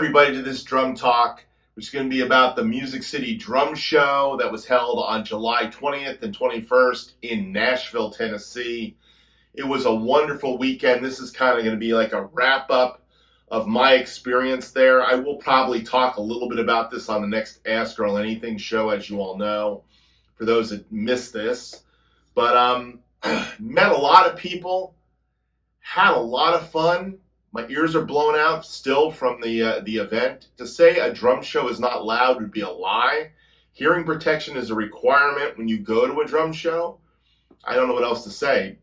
everybody to this drum talk, which is going to be about the Music City Drum Show that was held on July 20th and 21st in Nashville, Tennessee. It was a wonderful weekend. This is kind of going to be like a wrap-up of my experience there. I will probably talk a little bit about this on the next Ask Earl Anything show, as you all know, for those that missed this. But met a lot of people, had a lot of fun. My ears are blown out still from the event. To say a drum show is not loud would be a lie. Hearing protection is a requirement when you go to a drum show. I don't know what else to say.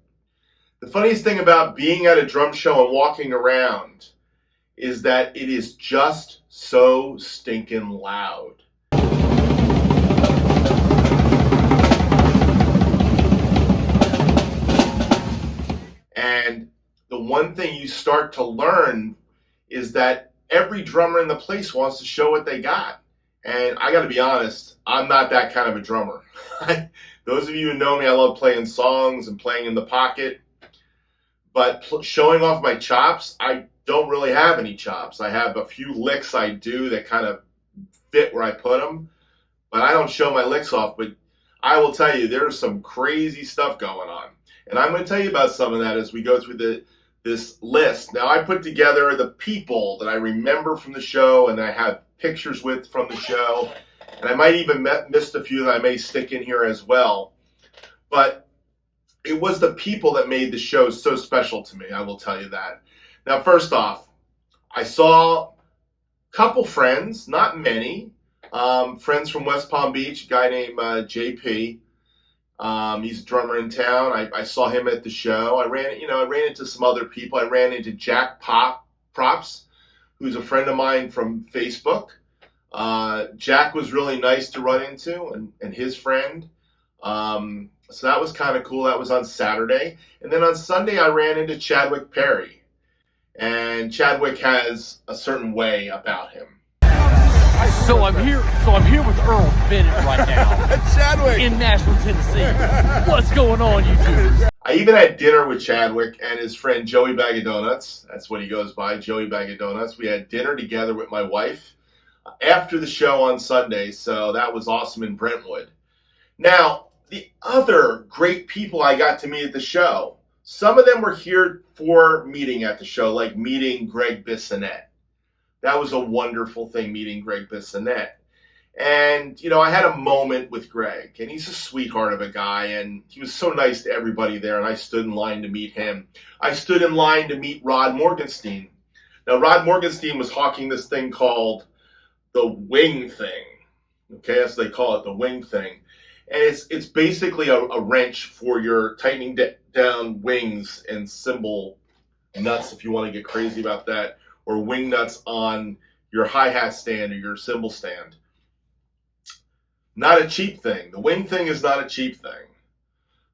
The funniest thing about being at a drum show and walking around is that it is just so stinking loud. And the one thing you start to learn is that every drummer in the place wants to show what they got. And I got to be honest, I'm not that kind of a drummer. Those of you who know me, I love playing songs and playing in the pocket. But showing off my chops, I don't really have any chops. I have a few licks I do that kind of fit where I put them. But I don't show my licks off. But I will tell you, there's some crazy stuff going on. And I'm going to tell you about some of that as we go through this list. Now, I put together the people that I remember from the show and I have pictures with from the show. And I might even missed a few that I may stick in here as well. But it was the people that made the show so special to me, I will tell you that. Now, first off, I saw a couple friends, not many, friends from West Palm Beach, a guy named JP. He's a drummer in town. I saw him at the show. I ran into some other people. I ran into Jack Props, who's a friend of mine from Facebook. Jack was really nice to run into, and his friend. So that was kind of cool. That was on Saturday. And then on Sunday, I ran into Chadwick Perry. And Chadwick has a certain way about him. So I'm here with Earl Bennett right now. Chadwick in Nashville, Tennessee. What's going on, YouTubers? I even had dinner with Chadwick and his friend Joey Bag of Donuts. That's what he goes by, Joey Bag of Donuts. We had dinner together with my wife after the show on Sunday, so that was awesome in Brentwood. Now, the other great people I got to meet at the show, some of them were here for meeting at the show, like meeting Greg Bissonette. That was a wonderful thing, meeting Greg Bissonette. And, I had a moment with Greg, and he's a sweetheart of a guy, and he was so nice to everybody there, and I stood in line to meet him. I stood in line to meet Rod Morganstein. Now, Rod Morganstein was hawking this thing called the wing thing. Okay, that's what they call it, the wing thing. And it's basically a wrench for your tightening down wings and cymbal nuts, if you want to get crazy about that, or wing nuts on your hi-hat stand or your cymbal stand. Not a cheap thing. The wing thing is not a cheap thing.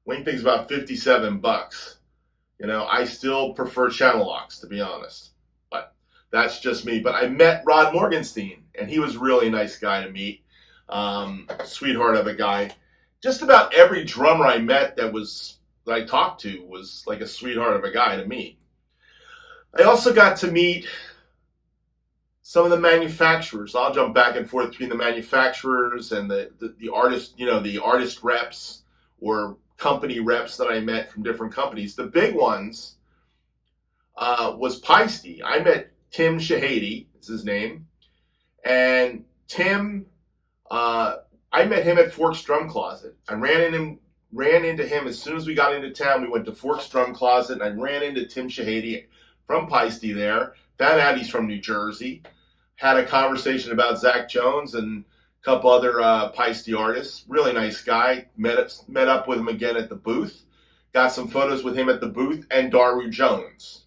Wing thing's about $57. I still prefer channel locks, to be honest. But that's just me. But I met Rod Morganstein, and he was a really nice guy to meet. Sweetheart of a guy. Just about every drummer I met that I talked to was like a sweetheart of a guy to meet. I also got to meet some of the manufacturers. I'll jump back and forth between the manufacturers and the artist, the artist reps or company reps that I met from different companies. The big ones was Paiste. I met Tim Shahady, is his name. And Tim, I met him at Forks Drum Closet. I ran into him as soon as we got into town. We went to Forks Drum Closet, and I ran into Tim Shahady from Paiste there. Found out he's from New Jersey. Had a conversation about Zach Jones and a couple other Paiste artists. Really nice guy. Met up with him again at the booth. Got some photos with him at the booth and Daru Jones.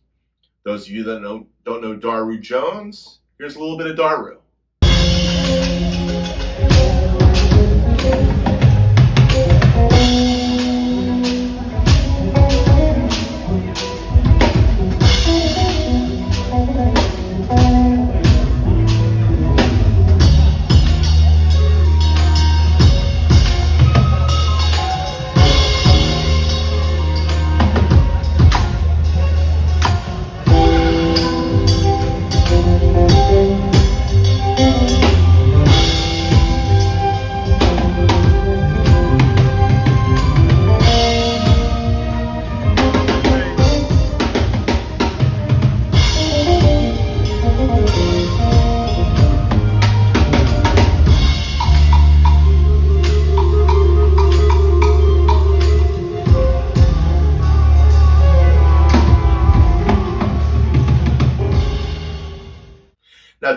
Those of you that don't know Daru Jones, here's a little bit of Daru.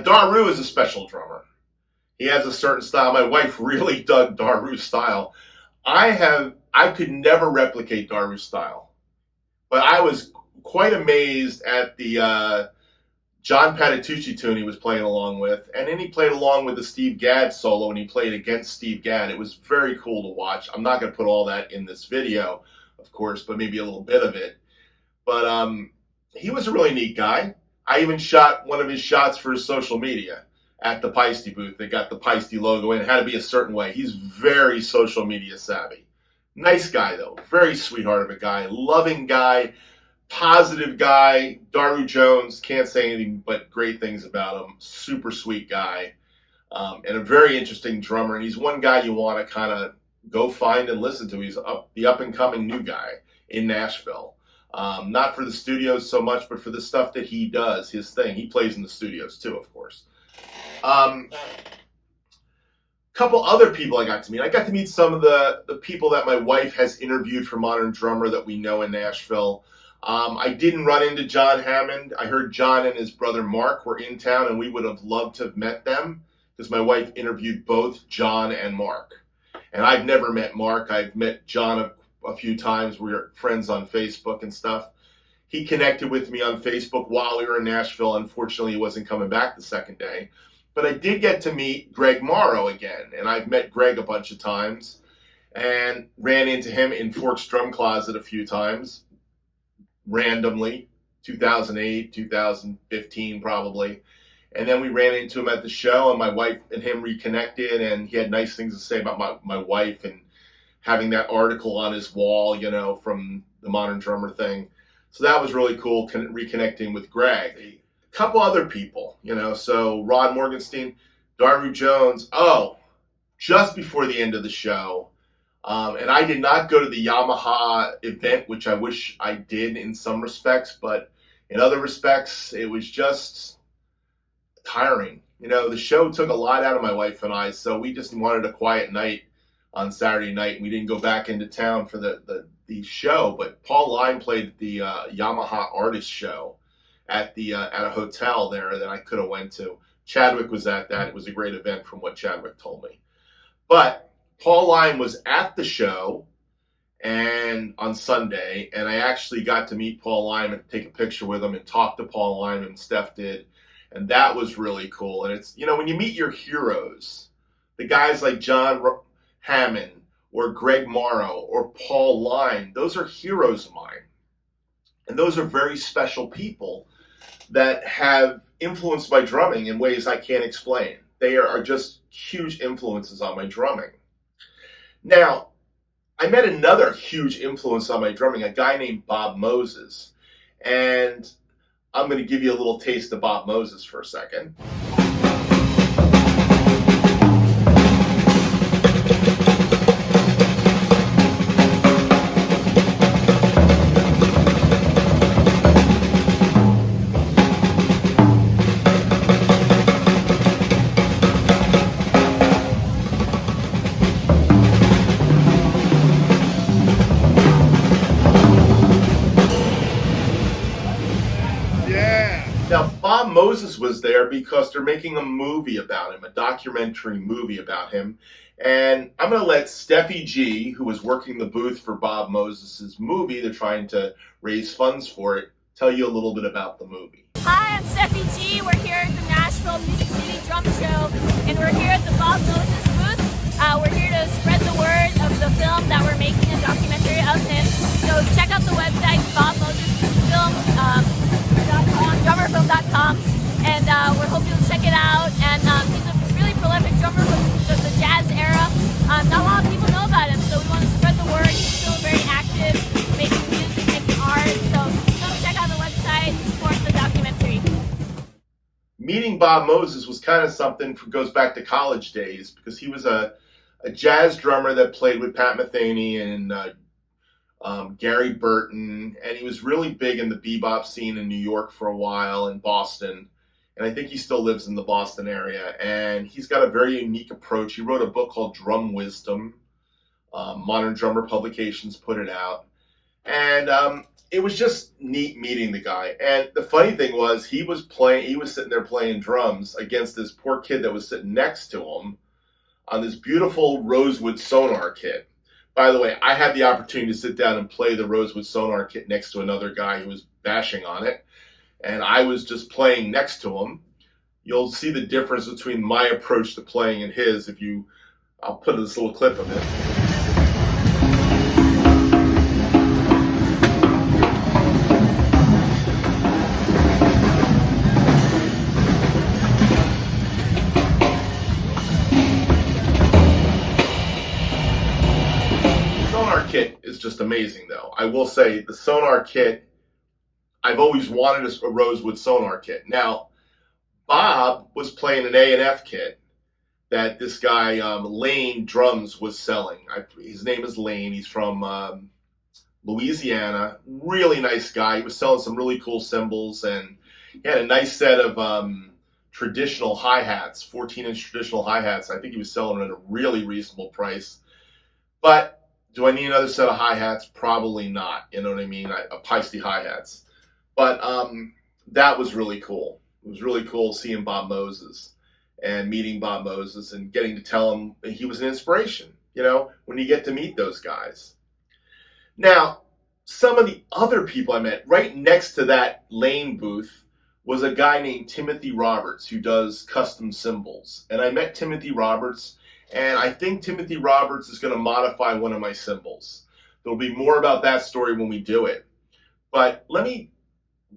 Daru is a special drummer. He has a certain style. My wife really dug Daru's style. I could never replicate Daru's style. But I was quite amazed at the John Patitucci tune he was playing along with. And then he played along with the Steve Gadd solo, and he played against Steve Gadd. It was very cool to watch. I'm not going to put all that in this video, of course, but maybe a little bit of it. But he was a really neat guy. I even shot one of his shots for his social media at the Paiste booth. They got the Paiste logo in. It had to be a certain way. He's very social media savvy. Nice guy, though. Very sweetheart of a guy. Loving guy. Positive guy. Daru Jones. Can't say anything but great things about him. Super sweet guy. And a very interesting drummer. And he's one guy you want to kind of go find and listen to. He's the up-and-coming new guy in Nashville. Not for the studios so much, but for the stuff that he does, his thing. He plays in the studios, too, of course. Couple other people I got to meet. I got to meet some of the people that my wife has interviewed for Modern Drummer that we know in Nashville. I didn't run into John Hammond. I heard John and his brother Mark were in town, and we would have loved to have met them because my wife interviewed both John and Mark. And I've never met Mark. I've met John a few times. We're friends on Facebook and stuff. He connected with me on Facebook while we were in Nashville. Unfortunately, he wasn't coming back the second day. But I did get to meet Greg Morrow again, and I've met Greg a bunch of times and ran into him in Fork's Drum Closet a few times, randomly, 2008, 2015 probably. And then we ran into him at the show, and my wife and him reconnected, and he had nice things to say about my wife and having that article on his wall, you know, from the Modern Drummer thing. So that was really cool, reconnecting with Greg. A couple other people, you know, so Rod Morganstein, Daru Jones. Oh, just before the end of the show, and I did not go to the Yamaha event, which I wish I did in some respects, but in other respects, it was just tiring. You know, the show took a lot out of my wife and I, so we just wanted a quiet night on Saturday night. We didn't go back into town for the show, but Paul Line played the Yamaha Artist Show at a hotel there that I could have went to. Chadwick was at that. It was a great event from what Chadwick told me. But Paul Line was at the show and on Sunday, and I actually got to meet Paul Line and take a picture with him and talk to Paul Line, and Steph did, and that was really cool. And it's, you know, when you meet your heroes, the guys like John Hammond or Greg Morrow or Paul Line, those are heroes of mine. And those are very special people that have influenced my drumming in ways I can't explain. They are just huge influences on my drumming. Now, I met another huge influence on my drumming, a guy named Bob Moses. And I'm going to give you a little taste of Bob Moses for a second. Now, Bob Moses was there because they're making a movie about him, a documentary movie about him. And I'm going to let Steffi G, who was working the booth for Bob Moses' movie, they're trying to raise funds for it, tell you a little bit about the movie. Hi, I'm Steffi G. We're here at the Nashville Music City Drum Show, and we're here at the Bob Moses booth. We're here to spread the word of the film that we're making, a documentary of him. So check out the website, drummerfilm.com, and we hope you'll check it out. And he's a really prolific drummer from the jazz era. Not a lot of people know about him, so we want to spread the word. He's still very active, making music, making art. So come check out the website, support the documentary. Meeting Bob Moses was kind of something goes back to college days, because he was a jazz drummer that played with Pat Metheny and Gary Burton, and he was really big in the bebop scene in New York for a while, in Boston, and I think he still lives in the Boston area, and he's got a very unique approach. He wrote a book called Drum Wisdom. Modern Drummer Publications put it out, and it was just neat meeting the guy. And the funny thing was, he was sitting there playing drums against this poor kid that was sitting next to him on this beautiful Rosewood Sonar kit. By the way, I had the opportunity to sit down and play the Rosewood Sonar kit next to another guy who was bashing on it, and I was just playing next to him. You'll see the difference between my approach to playing and his I'll put this little clip of it. Kit is just amazing, though. I will say the Sonar kit, I've always wanted a Rosewood Sonar kit. Now, Bob was playing an A&F kit that this guy, Lane Drums, was selling. His name is Lane. He's from Louisiana. Really nice guy. He was selling some really cool cymbals, and he had a nice set of traditional hi-hats, 14-inch traditional hi-hats. I think he was selling at a really reasonable price. But do I need another set of hi-hats? Probably not. You know what I mean? A Paiste hi-hats. But that was really cool. It was really cool seeing Bob Moses and meeting Bob Moses and getting to tell him he was an inspiration, when you get to meet those guys. Now, some of the other people I met, right next to that Lane booth, was a guy named Timothy Roberts who does custom cymbals. And I met Timothy Roberts, and I think Timothy Roberts is going to modify one of my cymbals. There'll be more about that story when we do it. But let me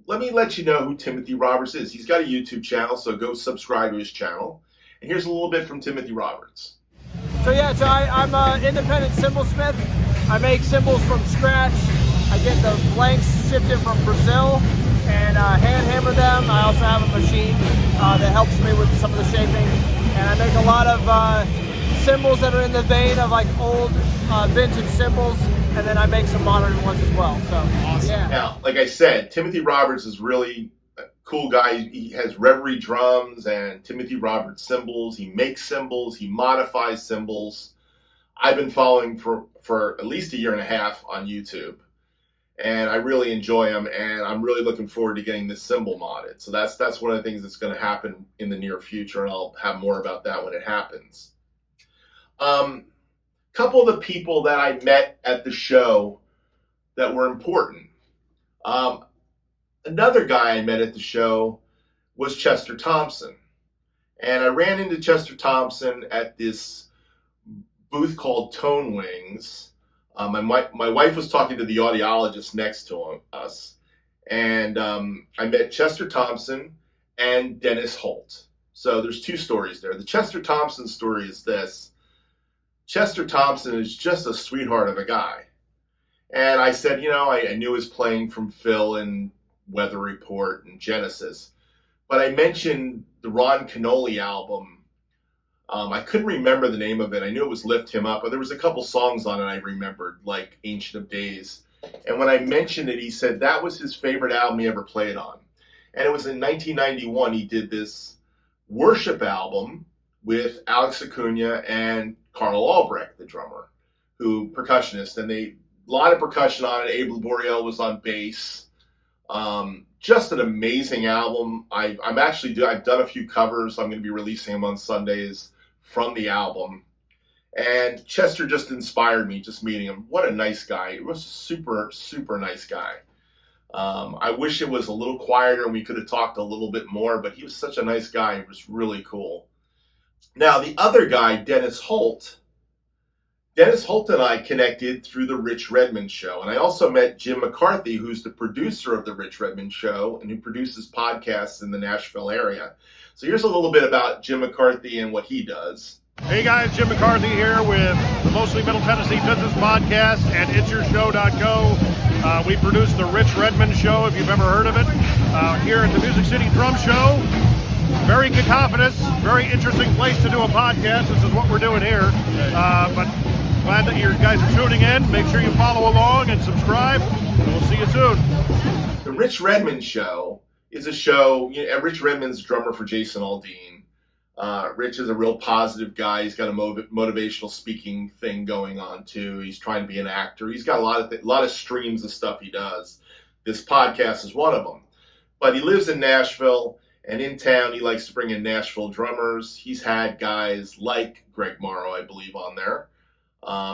let you know who Timothy Roberts is. He's got a YouTube channel, so go subscribe to his channel. And here's a little bit from Timothy Roberts. So I'm an independent cymbal smith. I make cymbals from scratch. I get the blanks shipped in from Brazil and hand hammer them. I also have a machine that helps me with some of the shaping. And I make a lot of cymbals that are in the vein of like old vintage cymbals, and then I make some modern ones as well. So awesome. Yeah. Now, like I said, Timothy Roberts is really a cool guy. He has Reverie drums and Timothy Roberts cymbals. He makes cymbals. He modifies cymbals. I've been following for at least a year and a half on YouTube, and I really enjoy him. And I'm really looking forward to getting this cymbal modded. So that's one of the things that's going to happen in the near future, and I'll have more about that when it happens. Couple of the people that I met at the show that were important. Another guy I met at the show was Chester Thompson. And I ran into Chester Thompson at this booth called Tone Wings. My wife was talking to the audiologist next to us. And I met Chester Thompson and Dennis Halt. So there's two stories there. The Chester Thompson story is this. Chester Thompson is just a sweetheart of a guy. And I said, I knew his playing from Phil and Weather Report and Genesis. But I mentioned the Ron Canoli album. I couldn't remember the name of it. I knew it was Lift Him Up, but there was a couple songs on it I remembered, like Ancient of Days. And when I mentioned it, he said that was his favorite album he ever played on. And it was in 1991 he did this worship album with Alex Acuna and Carl Albrecht, the drummer, percussionist, and a lot of percussion on it. Abe Laboriel was on bass. Just an amazing album. I've done a few covers. I'm going to be releasing them on Sundays from the album. And Chester just inspired me, just meeting him. What a nice guy. He was a super, super nice guy. I wish it was a little quieter and we could have talked a little bit more, but he was such a nice guy. It was really cool. Now, the other guy, Dennis Halt and I connected through the Rich Redmond Show. And I also met Jim McCarthy, who's the producer of the Rich Redmond Show and who produces podcasts in the Nashville area. So here's a little bit about Jim McCarthy and what he does. Hey guys, Jim McCarthy here with the Mostly Middle Tennessee Business Podcast and It'sYourShow.co. We produce the Rich Redmond Show, if you've ever heard of it, here at the Music City Drum Show. Very cacophonous, very interesting place to do a podcast. This is what we're doing here. But glad that you guys are tuning in. Make sure you follow along and subscribe. We'll see you soon. The Rich Redmond Show is a show. Rich Redmond's drummer for Jason Aldean. Rich is a real positive guy. He's got a motivational speaking thing going on too. He's trying to be an actor. He's got a lot of streams of stuff he does. this podcast is one of them. But he lives in Nashville, and in town he likes to bring in Nashville drummers. He's had guys like Greg Morrow, I believe, on there.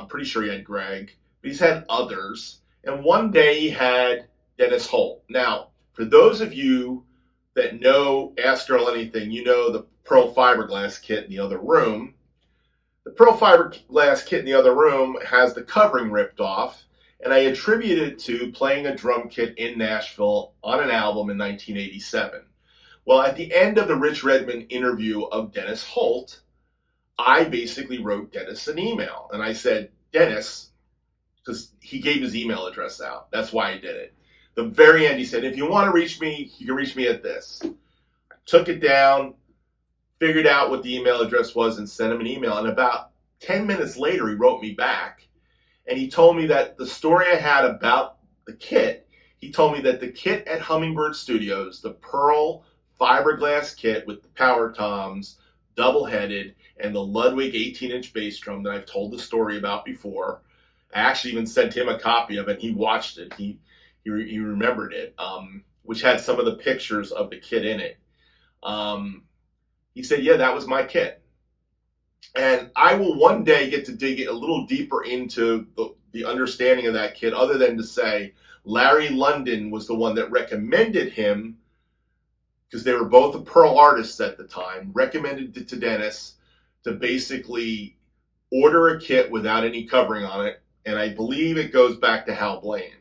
Pretty sure he had Greg, but he's had others. And one day he had Dennis Halt. Now, for those of you that know Ask Earl Anything, you know the pearl fiberglass kit in the other room. The pearl fiberglass kit in the other room has the covering ripped off, and I attribute it to playing a drum kit in Nashville on an album in 1987. Well, at the end of the Rich Redmond interview of Dennis Halt, I basically wrote Dennis an email, and I said, Dennis, because he gave his email address out. That's why I did it. The very end, he said, if you want to reach me, you can reach me at this. I took it down, figured out what the email address was, and sent him an email. And about 10 minutes later, he wrote me back, and he told me that the story I had about the kit, he told me that the kit at Hummingbird Studios, the pearl fiberglass kit with the power toms, double-headed, and the Ludwig 18-inch bass drum that I've told the story about before. I actually even sent him a copy of it. He watched it. He remembered it, which had some of the pictures of the kit in it. He said, yeah, that was my kit. And I will one day get to dig a little deeper into the understanding of that kit, other than to say Larry London was the one that recommended him, because they were both the pearl artists at the time, recommended it to Dennis to basically order a kit without any covering on it. And I believe it goes back to Hal Blaine.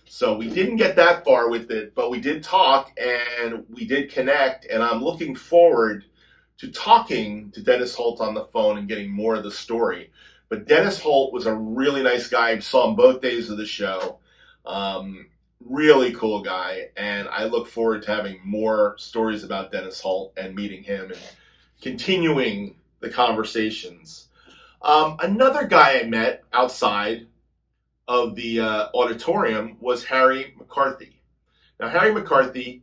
So we didn't get that far with it, but we did talk and we did connect. And I'm looking forward to talking to Dennis Halt on the phone and getting more of the story. But Dennis Halt was a really nice guy. I saw him both days of the show. Really cool guy. And I look forward to having more stories about Dennis Halt and meeting him and continuing the conversations. Another guy I met outside of the auditorium was Harry McCarthy. Now, Harry McCarthy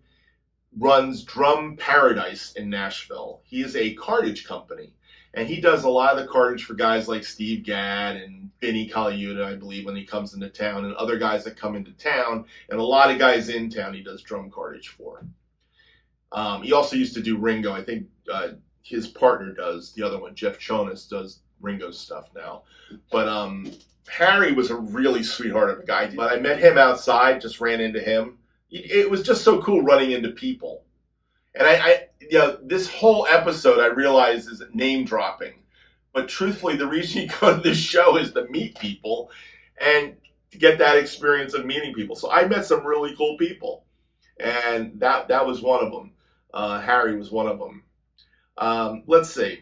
runs Drum Paradise in Nashville. He is a cartage company, and he does a lot of the cartage for guys like Steve Gadd and Vinny Colaiuta, I believe, when he comes into town, and other guys that come into town, and a lot of guys in town he does drum cartage for. He also used to do Ringo. I think his partner does, the other one, Jeff Chonis, does Ringo's stuff now. But Harry was a really sweetheart of a guy. But I met him outside, just ran into him. It was just so cool running into people. And I this whole episode I realize is name dropping. But truthfully, the reason you go to this show is to meet people and to get that experience of meeting people. So I met some really cool people. And that was one of them. Harry was one of them. Let's see.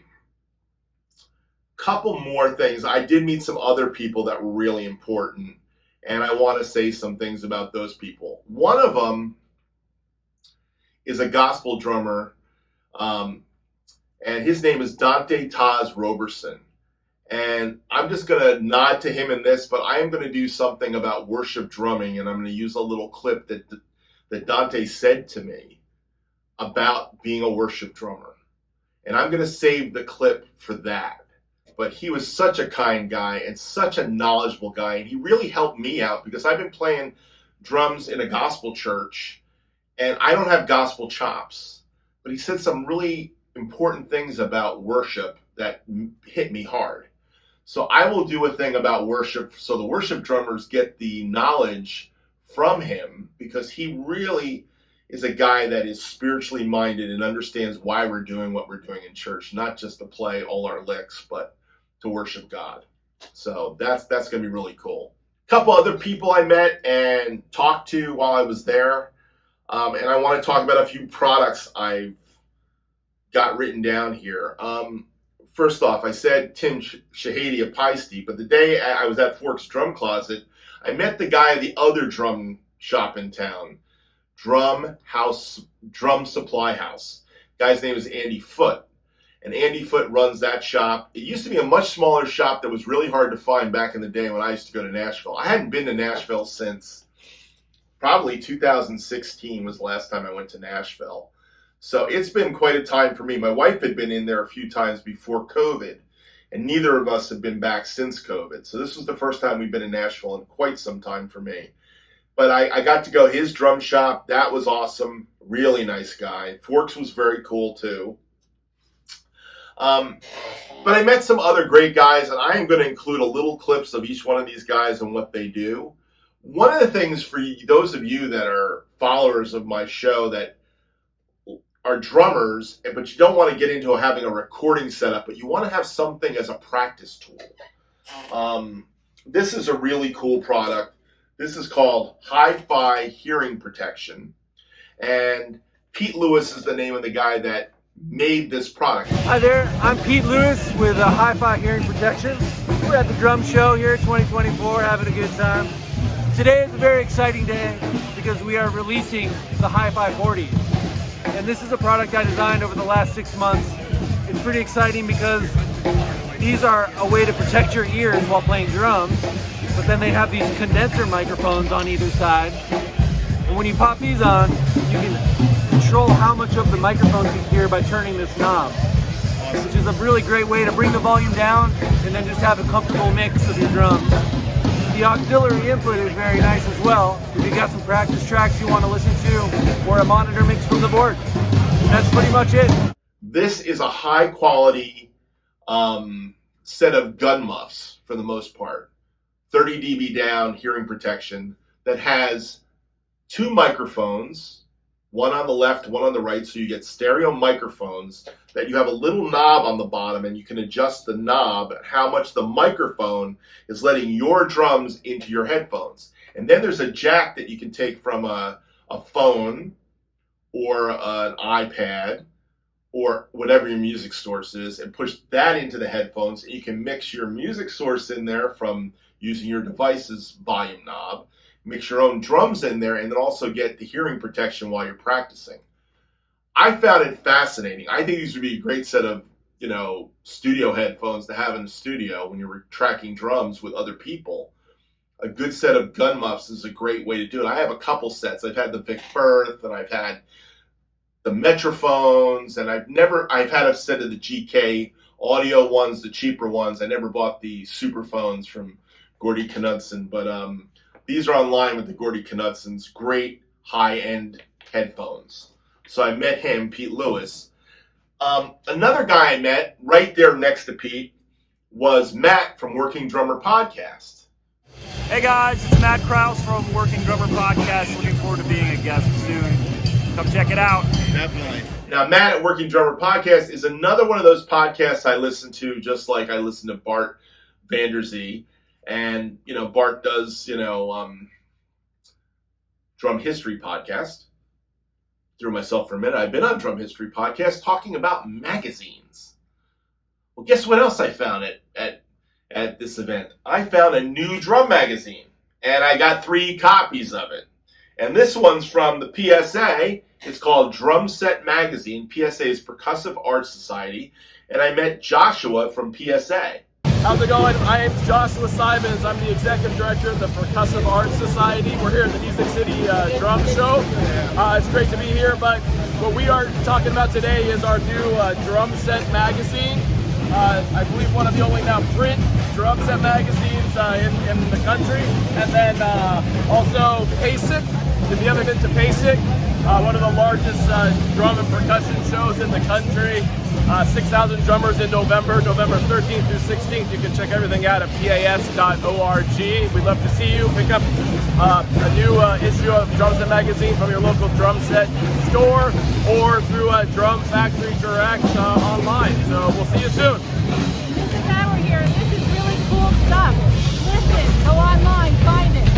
Couple more things. I did meet some other people that were really important, and I want to say some things about those people. One of them is a gospel drummer, and his name is DanteTazRoberson. And I'm just going to nod to him in this, but I am going to do something about worship drumming, and I'm going to use a little clip that Dante said to me about being a worship drummer. And I'm going to save the clip for that. But he was such a kind guy and such a knowledgeable guy. And he really helped me out because I've been playing drums in a gospel church and I don't have gospel chops. But he said some really important things about worship that hit me hard. So I will do a thing about worship so the worship drummers get the knowledge from him, because he really is a guy that is spiritually minded and understands why we're doing what we're doing in church, not just to play all our licks, but to worship God. So that's going to be really cool. A couple other people I met and talked to while I was there. And I want to talk about a few products I've got written down here. First off, I said Tim Shahady of Paiste, but the day I was at Forks Drum Closet, I met the guy at the other drum shop in town, Drum Supply House. The guy's name is Andy Foote. And Andy Foote runs that shop. It used to be a much smaller shop that was really hard to find back in the day when I used to go to Nashville. I hadn't been to Nashville since probably 2016 was the last time I went to Nashville. So it's been quite a time for me. My wife had been in there a few times before COVID, and neither of us have been back since COVID. So this was the first time we've been in Nashville in quite some time for me. But I got to go his drum shop. That was awesome. Really nice guy. Forks was very cool too. But I met some other great guys, and I am going to include a little clips of each one of these guys and what they do. One of the things for those of you that are followers of my show that are drummers, but you don't want to get into having a recording setup, but you want to have something as a practice tool. This is a really cool product. This is called HiFi Hearing Protection. And Pete Lewis is the name of the guy that made this product. Hi there, I'm Pete Lewis with HiFi Hearing Protection. We're at the drum show here 2024, having a good time. Today is a very exciting day because we are releasing the HiFi 40s. And this is a product I designed over the last 6 months. It's pretty exciting because these are a way to protect your ears while playing drums, but then they have these condenser microphones on either side. And when you pop these on, you can control how much of the microphone you hear by turning this knob, which is a really great way to bring the volume down and then just have a comfortable mix of your drums. The auxiliary input is very nice as well. If you got some practice tracks you want to listen to, or a monitor mix from the board. That's pretty much it. This is a high quality set of gun muffs for the most part. 30 dB down hearing protection that has 2 microphones, one on the left, one on the right, so you get stereo microphones that you have a little knob on the bottom, and you can adjust the knob how much the microphone is letting your drums into your headphones. And then there's a jack that you can take from a phone or an iPad or whatever your music source is and push that into the headphones, and you can mix your music source in there from using your device's volume knob, mix your own drums in there, and then also get the hearing protection while you're practicing. I found it fascinating. I think these would be a great set of, studio headphones to have in the studio when you're tracking drums with other people. A good set of gun muffs is a great way to do it. I have a couple sets. I've had the Vic Firth, and I've had the Metrophones, and I've had a set of the GK audio ones, the cheaper ones. I never bought the Superphones from Gordy Knudsen, but these are online with the Gordy Knudsens. Great high-end headphones. So I met him, Pete Lewis. Another guy I met right there next to Pete was Matt from Working Drummer Podcast. Hey guys, it's Matt Krause from Working Drummer Podcast. Looking forward to being a guest soon. Come check it out. Definitely. Now, Matt at Working Drummer Podcast is another one of those podcasts I listen to, just like I listen to Bart Vanderzee. And, Bart does, Drum History Podcast. Threw myself for a minute. I've been on Drum History Podcast talking about magazines. Well, guess what else I found at this event? I found a new drum magazine, and I got 3 copies of it. And this one's from the PSA. It's called Drum Set Magazine. PSA is Percussive Arts Society. And I met Joshua from PSA. How's it going? My name's Joshua Simons. I'm the Executive Director of the Percussive Arts Society. We're here at the Music City Drum Show. It's great to be here, but what we are talking about today is our new Drum Set Magazine. I believe one of the only now print drum set magazines in the country. And then also Paiste. If you haven't been to Paiste, one of the largest drum and percussion shows in the country. 6,000 drummers in November 13th through 16th. You can check everything out at pas.org. We'd love to see you. Pick up a new issue of Drum Set Magazine from your local drum set store or through Drum Factory Direct online. So we'll see you soon. Now we're here, and this is really cool stuff. Listen, go online, find it.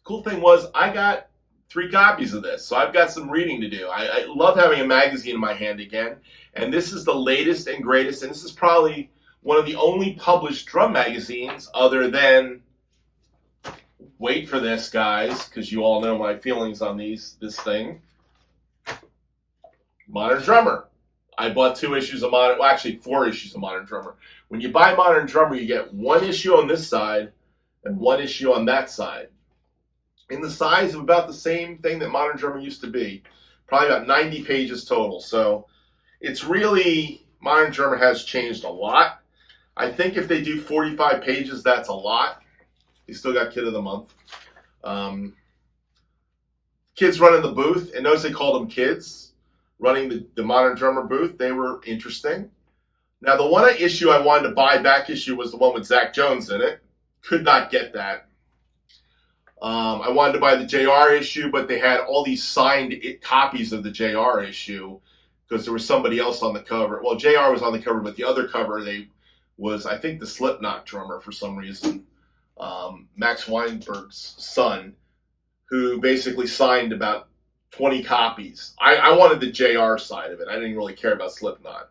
Cool thing was I got 3 copies of this, so I've got some reading to do. I love having a magazine in my hand again, and this is the latest and greatest, and this is probably one of the only published drum magazines other than, wait for this, guys, because you all know my feelings on this thing, Modern Drummer. I bought 2 issues of Modern, well, actually 4 issues of Modern Drummer. When you buy Modern Drummer, you get 1 issue on this side and 1 issue on that side, in the size of about the same thing that Modern Drummer used to be. Probably about 90 pages total. So it's really, Modern Drummer has changed a lot. I think if they do 45 pages, that's a lot. He still got Kid of the Month. Kids running the booth, and notice they called them kids, running the Modern Drummer booth. They were interesting. Now, the one issue I wanted to buy, back issue, was the one with Zach Jones in it. Could not get that. I wanted to buy the JR issue, but they had all these signed copies of the JR issue because there was somebody else on the cover. Well, JR was on the cover, but the other cover was, I think, the Slipknot drummer for some reason, Max Weinberg's son, who basically signed about 20 copies. I wanted the JR side of it. I didn't really care about Slipknot.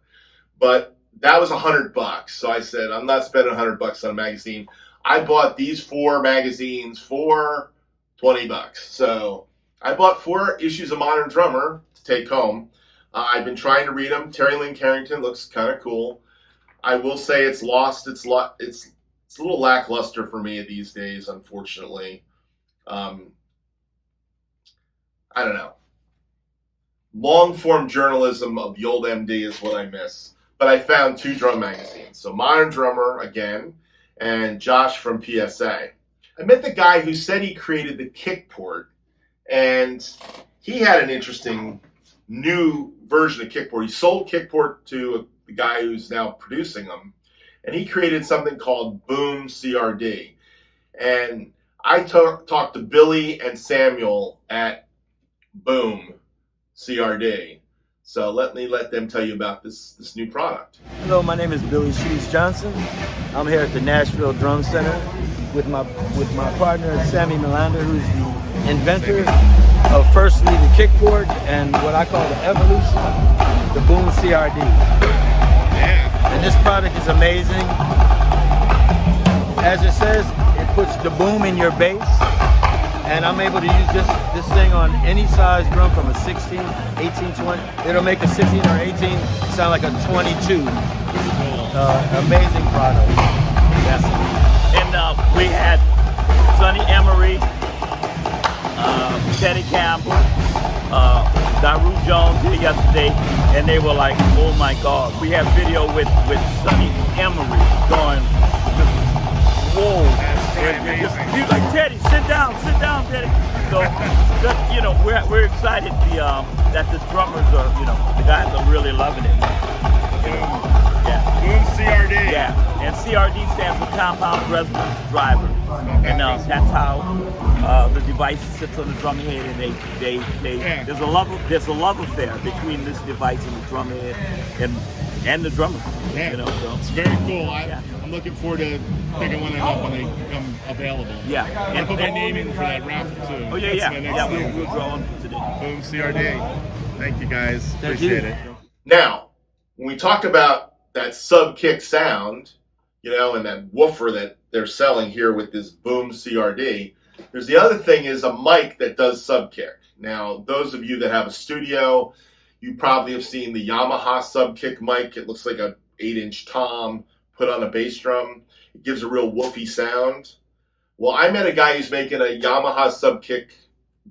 But that was $100. So I said, I'm not spending $100 on a magazine. I bought these 4 magazines for $20. So I bought 4 issues of Modern Drummer to take home. I've been trying to read them. Terry Lynn Carrington looks kind of cool. I will say it's lost. It's a little lackluster for me these days, unfortunately. I don't know. Long-form journalism of the old MD is what I miss. But I found 2 drum magazines. So Modern Drummer, again, and Josh from PSA. I met the guy who said he created the kick port, and he had an interesting new version of kick port. He sold kick port to the guy who's now producing them, and he created something called Boom CRD. And I talked to Billy and Samuel at Boom CRD. So let them tell you about this new product. Hello, my name is Billy Shoes Johnson. I'm here at the Nashville Drum Center with my partner Sammy Melander, who's the inventor of firstly the kickboard and what I call the evolution, the Boom CRD. Yeah. And this product is amazing. As it says, it puts the boom in your bass. And I'm able to use this thing on any size drum, from a 16, 18, 20. It'll make a 16 or 18 sound like a 22. Amazing product. Yes. And we had Sonny Emery, Teddy Campbell, Daru Jones here yesterday, and they were like, oh my God. We have video with Sonny Emery going, whoa. He's like, Teddy, sit down, Teddy. So, we're excited that the drummers are, the guys are really loving it. Yeah. Boom CRD. Yeah, and CRD stands for Compound Resonance Driver, and that's how the device sits on the drum head, and there's a love affair between this device and the drum head and the drummer. Yeah. So it's very cool. I'm looking forward to picking one up when they become available. Yeah, and put my name in for that raffle too. Oh yeah. We'll draw on today. Boom CRD. Thank you guys. Appreciate it. Now, when we talk about that sub-kick sound, and that woofer that they're selling here with this Boom CRD, there's the other thing is a mic that does sub-kick. Now, those of you that have a studio, you probably have seen the Yamaha sub-kick mic. It looks like a 8-inch tom put on a bass drum. It gives a real woofy sound. Well, I met a guy who's making a Yamaha sub-kick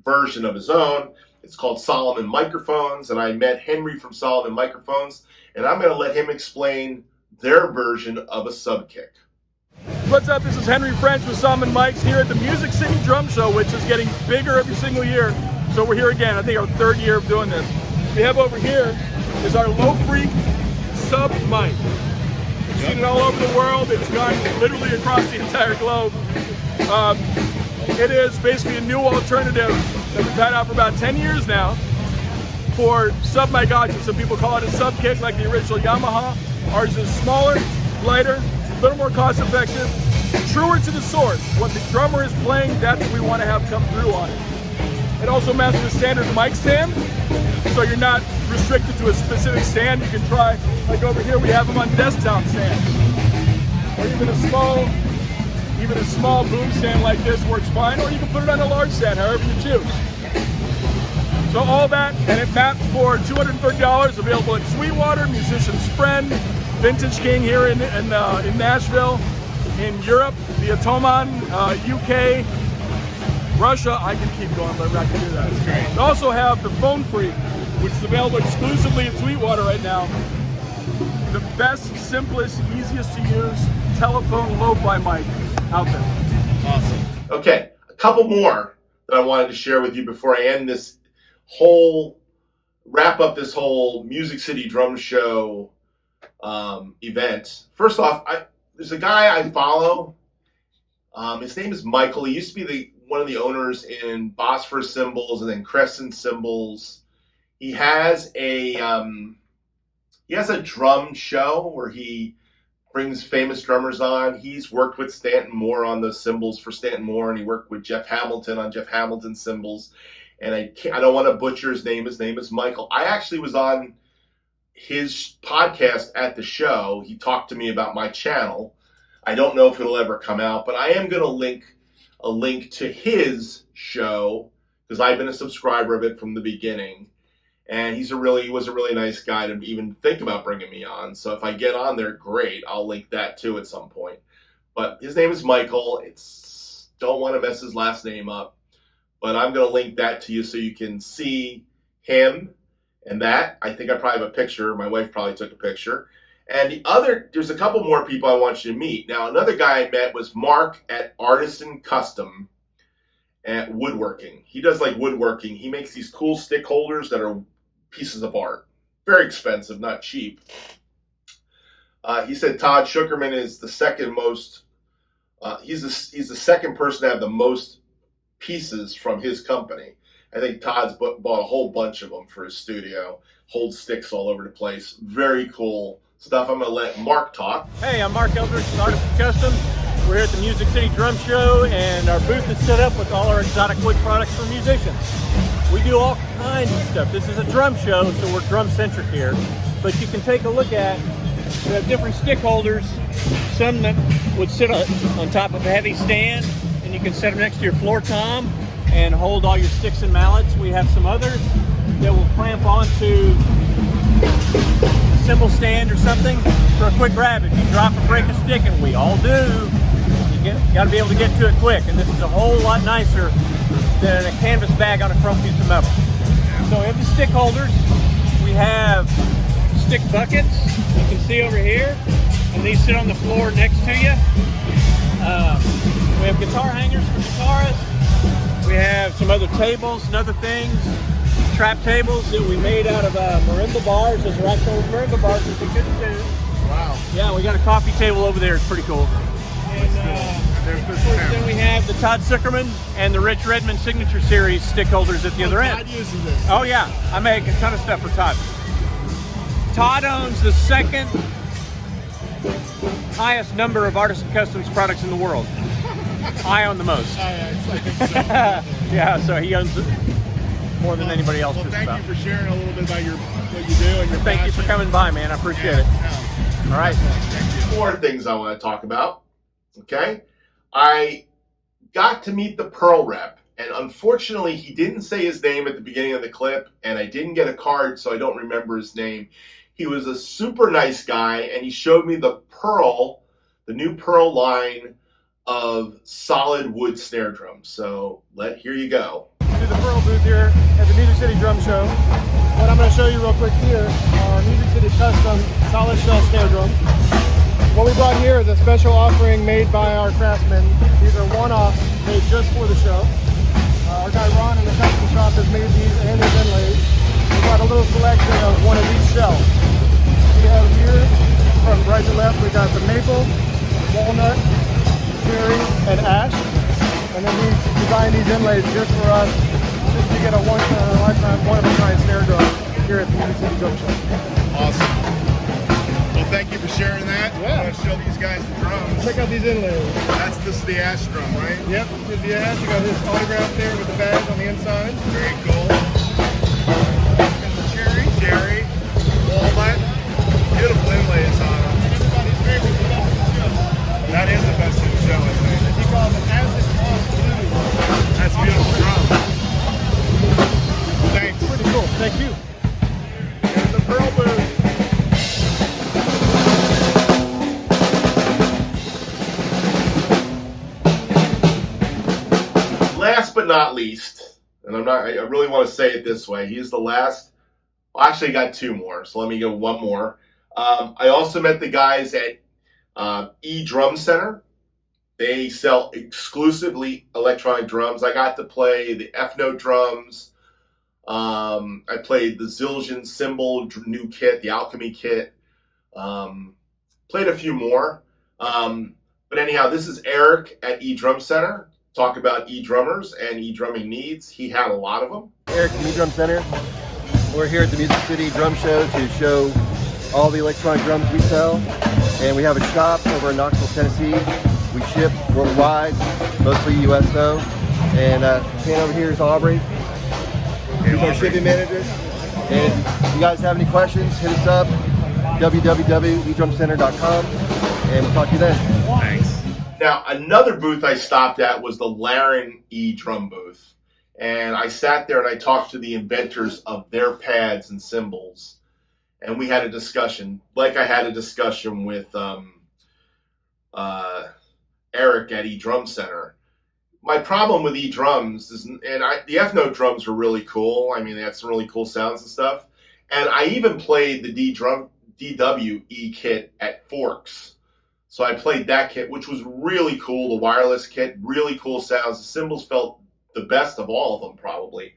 version of his own. It's called Solomon Microphones, and I met Henry from Solomon Microphones, and I'm going to let him explain their version of a sub-kick. What's up? This is Henry French with Solomon Mics here at the Music City Drum Show, which is getting bigger every single year. So we're here again. I think our 3rd year of doing this. We have over here is our Low Freak sub mic. You've seen it all over the world. It's gone literally across the entire globe. It is basically a new alternative that we've had out for about 10 years now for sub mic audio. Some people call it a sub kick like the original Yamaha. Ours is smaller, lighter, a little more cost effective, truer to the source. What the drummer is playing, that's what we want to have come through on it. It also matches the standard mic stand, so you're not restricted to a specific stand. You can try, like over here, we have them on desktop stands, or even a small boom stand like this works fine, or you can put it on a large stand, however you choose. So all that, and it maps for $230, available at Sweetwater, Musician's Friend, Vintage King here in Nashville, in Europe, the Ottoman, UK, Russia. I can keep going, but I'm not going to do that. We also have the Phone Freak, which is available exclusively at Sweetwater right now. The best, simplest, easiest to use telephone lo-fi mic out there. Awesome. Okay, a couple more that I wanted to share with you before I end this wrap up this whole Music City Drum Show event. First off, there's a guy I follow. His name is Michael. He used to be one of the owners in Bosphorus Cymbals and then Crescent Cymbals. He has a drum show where he brings famous drummers on. He's worked with Stanton Moore on those cymbals for Stanton Moore, and he worked with Jeff Hamilton on Jeff Hamilton cymbals. And I don't want to butcher his name. His name is Michael. I actually was on his podcast at the show. He talked to me about my channel. I don't know if it'll ever come out, but I am going to link a link to his show because I've been a subscriber of it from the beginning. And he was a really nice guy to even think about bringing me on. So if I get on there, great. I'll link that too at some point. But his name is Michael. Don't want to mess his last name up. But I'm going to link that to you so you can see him and that. I think I probably have a picture. My wife probably took a picture. And there's a couple more people I want you to meet. Now, another guy I met was Mark at Artisan Custom at woodworking. He does like woodworking. He makes these cool stick holders that are pieces of art. Very expensive, not cheap. He said Todd Shuckerman is the second most, he's the second person to have the most pieces from his company. I think Todd's bought a whole bunch of them for his studio. Holds sticks all over the place. Very cool stuff. I'm going to let Mark talk. Hey, I'm Mark Eldridge with Artisan Custom. We're here at the Music City Drum Show, and our booth is set up with all our exotic wood products for musicians. We do all kinds of stuff. This is a drum show, so we're drum-centric here. But you can take a look at, we have different stick holders. Some that would sit on top of a heavy stand, and you can set them next to your floor tom and hold all your sticks and mallets. We have some others that will clamp onto a cymbal stand or something for a quick grab. If you drop or break a stick, and we all do, you got to be able to get to it quick. And this is a whole lot nicer than a canvas bag on a chrome piece of metal. So we have the stick holders. We have stick buckets. You can see over here, and these sit on the floor next to you. We have guitar hangers for guitarists. We have some other tables and other things. Trap tables that we made out of marimba bars. Those are actual marimba bars that we couldn't do. Wow. Yeah, we got a coffee table over there. It's pretty cool. And then we have the Todd Zuckerman and the Rich Redmond Signature Series stick holders at the other end. Todd uses this. Oh yeah, I make a ton of stuff for Todd. Todd owns the second highest number of Artisan Customs products in the world. I own the most. Yeah, so he owns more than anybody else. Well, thank you for sharing a little bit about what you do and your Thank you for coming by, man. I appreciate it. Yeah. All right. More things I want to talk about. Okay, I got to meet the Pearl rep, and unfortunately, he didn't say his name at the beginning of the clip, and I didn't get a card, so I don't remember his name. He was a super nice guy, and he showed me the new Pearl line of solid wood snare drums. So here you go. To the Pearl booth here at the Music City Drum Show. What I'm going to show you real quick here are Music City Custom solid shell snare drums. What we brought here is a special offering made by our craftsmen. These are one-offs made just for the show. Our guy Ron in the custom shop has made these and these inlays. We brought a little selection of one of each shell. We have here, from right to left, we got the maple, walnut, cherry, and ash. And then we designed these inlays just for us, just to get a once-in-a-lifetime, one-of-a-kind snare drum here at the Music City Drum Show. Awesome. Well, thank you for sharing that. Yeah. I'm going to show these guys the drums. Check out these inlays. This is the ash drum, right? Yep, here's the ash. You got his autograph there with the badge on the inside. Very cool. And the cherry, walnut, beautiful inlays on them. Everybody's favorite, the best in the show. That is the best in the show, I think. He calls it acid cross blue. That's a beautiful drum. Thanks. Pretty cool. Thank you. And the Pearl booth. Last but not least, and I really want to say it this way, he's the last. Well, actually, I got two more, so let me go one more. I also met the guys at Drum Center. They sell exclusively electronic drums. I got to play the F-Note drums. I played the Zildjian cymbal new kit, the Alchemy kit. Played a few more. But anyhow, this is Eric at E-Drum Center. Talk about E-Drummers and E-Drumming needs. He had a lot of them. Eric from E-Drum Center. We're here at the Music City Drum Show to show all the electronic drums we sell. And we have a shop over in Knoxville, Tennessee. We ship worldwide, mostly US though. And man over here is Aubrey. He's our shipping manager. And if you guys have any questions, hit us up, www.edrumcenter.com, and we'll talk to you then. Thanks. Now, another booth I stopped at was the Laren E-Drum booth. And I sat there and I talked to the inventors of their pads and cymbals. And we had a discussion, like I had a discussion with Eric at E-Drum Center. My problem with E-Drums is, the F-Note drums were really cool. I mean, they had some really cool sounds and stuff. And I even played the DWE kit at Forks. So I played that kit, which was really cool. The wireless kit, really cool sounds. The cymbals felt the best of all of them, probably.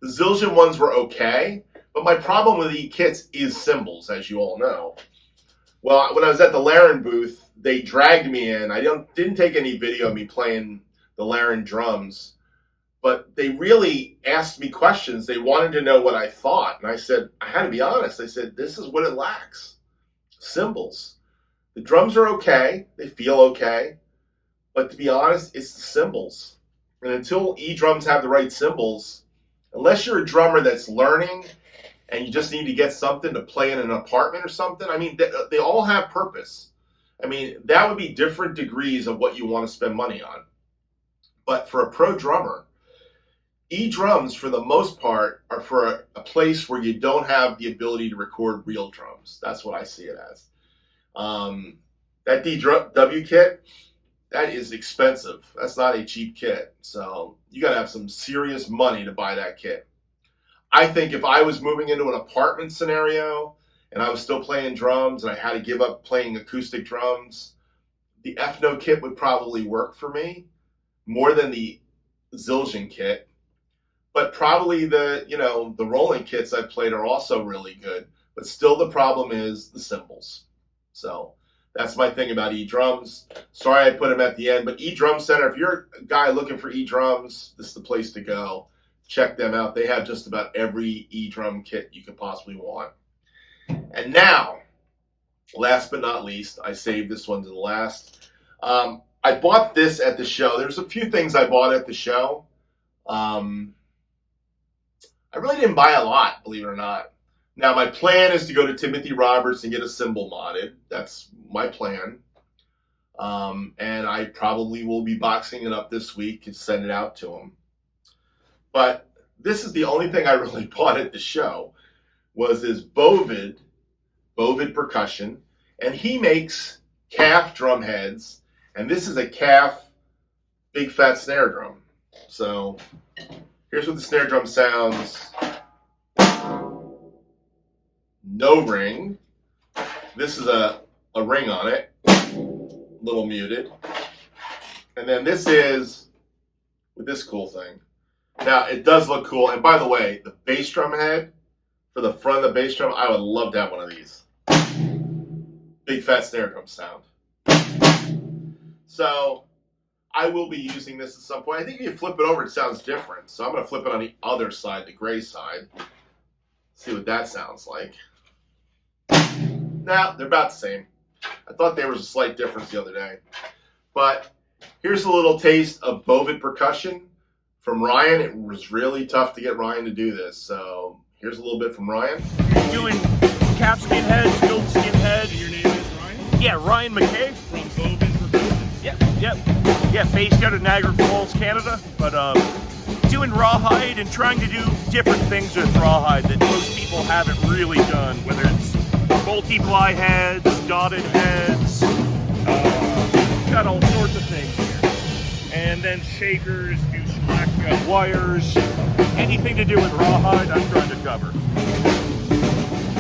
The Zildjian ones were okay, but my problem with E-kits is cymbals, as you all know. Well, when I was at the Laren booth, they dragged me in. I didn't take any video of me playing the Laren drums, but they really asked me questions. They wanted to know what I thought, and I said, I had to be honest. I said, this is what it lacks. Cymbals. The drums are okay. They feel okay. But to be honest, it's the cymbals. And until E-drums have the right cymbals, unless you're a drummer that's learning and you just need to get something to play in an apartment or something, I mean, they all have purpose. I mean, that would be different degrees of what you want to spend money on. But for a pro drummer, E-drums, for the most part, are for a place where you don't have the ability to record real drums. That's what I see it as. That DW kit, that is expensive. That's not a cheap kit. So you got to have some serious money to buy that kit. I think if I was moving into an apartment scenario and I was still playing drums and I had to give up playing acoustic drums, the F-Note kit would probably work for me more than the Zildjian kit. But probably the Roland kits I've played are also really good. But still the problem is the cymbals. So that's my thing about E-drums. Sorry I put them at the end, but E-Drum Center, if you're a guy looking for E-drums, this is the place to go. Check them out. They have just about every E-drum kit you could possibly want. And now, last but not least, I saved this one to the last. I bought this at the show. There's a few things I bought at the show. I really didn't buy a lot, believe it or not. Now, my plan is to go to Timothy Roberts and get a cymbal modded. That's my plan. And I probably will be boxing it up this week and send it out to him. But this is the only thing I really bought at the show, was this Bovid Percussion. And he makes calf drum heads. And this is a calf big fat snare drum. So here's what the snare drum sounds. No ring. This is a ring on it. A little muted. And then this is with this cool thing. Now, it does look cool. And by the way, the bass drum head for the front of the bass drum, I would love to have one of these. Big fat snare drum sound. So I will be using this at some point. I think if you flip it over, it sounds different. So I'm going to flip it on the other side, the gray side. See what that sounds like. Nah, they're about the same. I thought there was a slight difference the other day. But here's a little taste of Bovid Percussion from Ryan. It was really tough to get Ryan to do this. So here's a little bit from Ryan. Doing calf skin head, goat skin head. Your name is Ryan? Yeah, Ryan McKay. From Bovid Percussion? Yep. Yeah, based out of Niagara Falls, Canada. But doing rawhide and trying to do different things with rawhide that most people haven't really done, whether it's multiply heads, dotted heads, got all sorts of things here. And then shakers, do slack wires, anything to do with rawhide, I'm trying to cover. How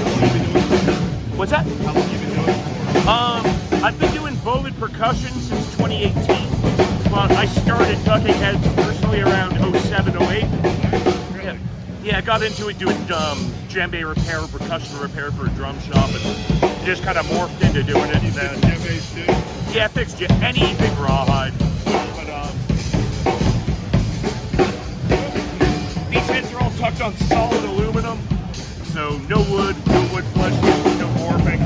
long have you been doing this? What's that? How long have you been doing it for? I've been doing bowed percussion since 2018, but I started ducking heads personally around 07, 08. Yeah, I got into it doing djembe repair, percussion repair for a drum shop, and just kind of morphed into doing it. You fix djembes too? Yeah, I fixed anything rawhide. But these heads are all tucked on solid aluminum, so no wood flush, no warping.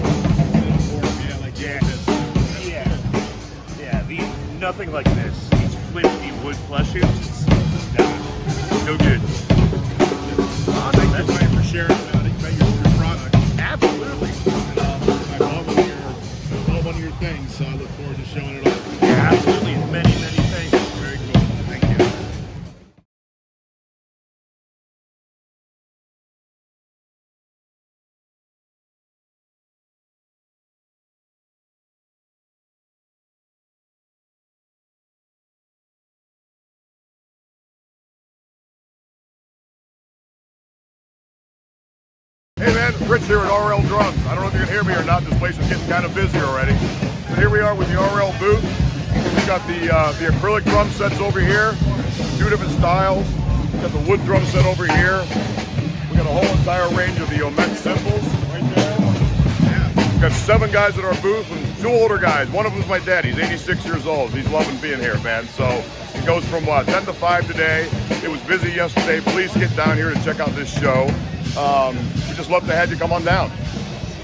Nothing like this. These flimsy wood fleshings, no good. Thank you for sharing about your product. Absolutely. I love one of your things, so I look forward to showing it off. Yeah, absolutely. Many things. Very cool. Thank you. Hey man, Rich here at RL Drums. I don't know if you can hear me or not. This place is getting kind of busy already. So here we are with the RL booth. We've got the acrylic drum sets over here, 2 different styles. We've got the wood drum set over here. We got a whole entire range of the Omet cymbals right there. Yeah. We've got 7 guys at our booth and 2 older guys. One of them is my dad. He's 86 years old. He's loving being here, man. So it goes from 10 to 5 today. It was busy yesterday. Please get down here to check out this show. We just love to have you come on down.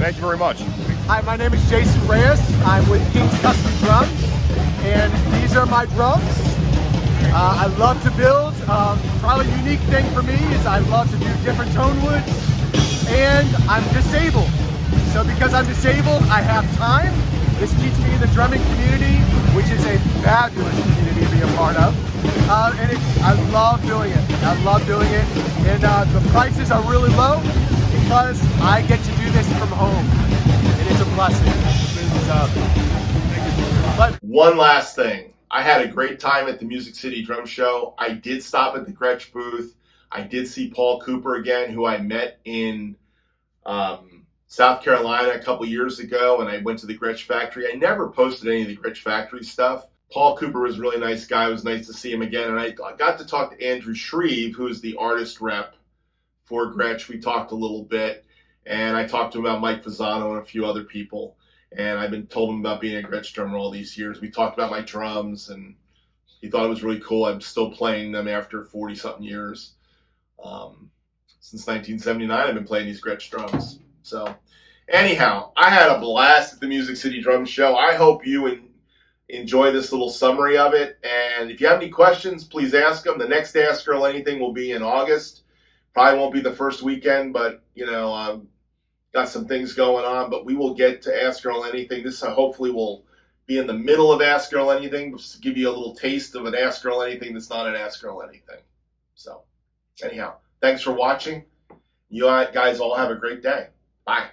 Thank you very much. Hi, my name is Jason Reyes. I'm with King's Custom Drums, and these are my drums. I love to build. Probably a unique thing for me is I love to do different tone woods, and I'm disabled. So because I'm disabled, I have time. This keeps me in the drumming community, which is a fabulous community to be a part of. And I love doing it. I love doing it. And the prices are really low because I get to do this from home. And it's a blessing. One last thing. I had a great time at the Music City Drum Show. I did stop at the Gretch booth. I did see Paul Cooper again, who I met in South Carolina a couple years ago, and I went to the Gretsch factory. I never posted any of the Gretsch factory stuff. Paul Cooper was a really nice guy. It was nice to see him again. And I got to talk to Andrew Shreve, who is the artist rep for Gretsch. We talked a little bit, and I talked to him about Mike Fasano and a few other people. And I've been told him about being a Gretsch drummer all these years. We talked about my drums, and he thought it was really cool. I'm still playing them after 40-something years. Since 1979, I've been playing these Gretsch drums. So, anyhow, I had a blast at the Music City Drum Show. I hope you enjoy this little summary of it. And if you have any questions, please ask them. The next Ask Earl Anything will be in August. Probably won't be the first weekend, but, got some things going on. But we will get to Ask Earl Anything. This hopefully will be in the middle of Ask Earl Anything, just to give you a little taste of an Ask Earl Anything that's not an Ask Earl Anything. So, anyhow, thanks for watching. You guys all have a great day. Bye.